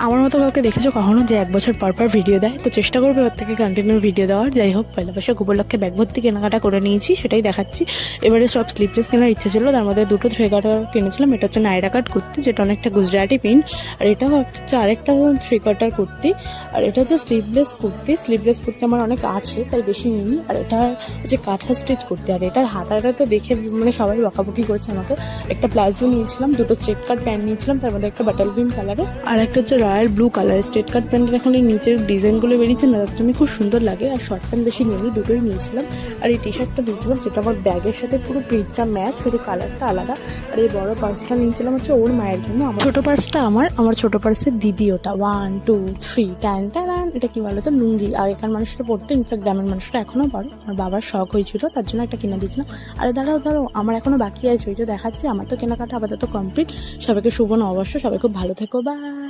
আমার মতো কাউকে দেখেছো কখনো যে 1 বছর পর পর ভিডিও দেয়? তো চেষ্টা করবো ওর থেকে কন্টিনিউ ভিডিও দেওয়ার। যাই হোক, পয়লা বৈশাখ উপলক্ষে ব্যাগ ভর্তি কেনাকাটা করে নিয়েছি, সেটাই দেখাচ্ছি। এবারে সব স্লিপলেস কেনার ইচ্ছা ছিল, তার মধ্যে দুটো থ্রি কোয়ার্টার কিনেছিলাম। এটা হচ্ছে নাইরা কাট কুর্তি, যেটা অনেকটা গুজরাটি প্রিন্ট। আর এটা হচ্ছে আরেকটা থ্রি কোয়ার্টার কুর্তি। আর এটা হচ্ছে স্লিভলেস কুর্তি। স্লিভলেস কুর্তি আমার অনেক আছে, তাই বেশি নিইনি। আর এটা হচ্ছে কাঁথা স্টিচ কুর্তি। আর এটার হাতাটা তো দেখে মানে সবাই বকাবকি করেছে আমাকে। একটা প্লাজো নিয়েছিলাম, দুটো স্ট্রেট কাট প্যান্ট নিয়েছিলাম, তার মধ্যে একটা বাটার গ্রিন কালারে আর একটা হচ্ছে রয়্যাল ব্লু কালার। স্ট্রেট কাট প্যান্টের এখন এই নিচের ডিজাইনগুলো বেরিয়েছে না, তার জন্য খুব সুন্দর লাগে। আর শর্ট প্যান্ট বেশি নিইনি, দুটোই নিয়েছিলাম। আর এই টি শার্টটা নিয়েছিলাম, যেটা আমার ব্যাগের সাথে পুরো প্রিন্টটা ম্যাচ, শুধু কালারটা আলাদা। আর এই বড় পার্সটা নিয়েছিলাম হচ্ছে ওর মায়ের জন্য। আমার ছোটো পার্সটা আমার ছোটো পার্সের দিদি ওটা। 1 2 3 টান টান। এটা কি বলো তো, লুঙ্গি। আগেকার মানুষরা পড়তো, ইনফ্যাক্ট গ্রামের মানুষরা এখনও পড়ে। আমার বাবার শখ হয়েছিল, তার জন্য একটা কিনে দিয়েছিলাম। আরে দাঁড়াও, আমার এখনো বাকি আছে, ওইটা দেখাচ্ছি। আমার তো কেনাকাটা আপাতত কমপ্লিট। সবাইকে শুভ নববর্ষ, সবাই খুব ভালো থেকো, বাই।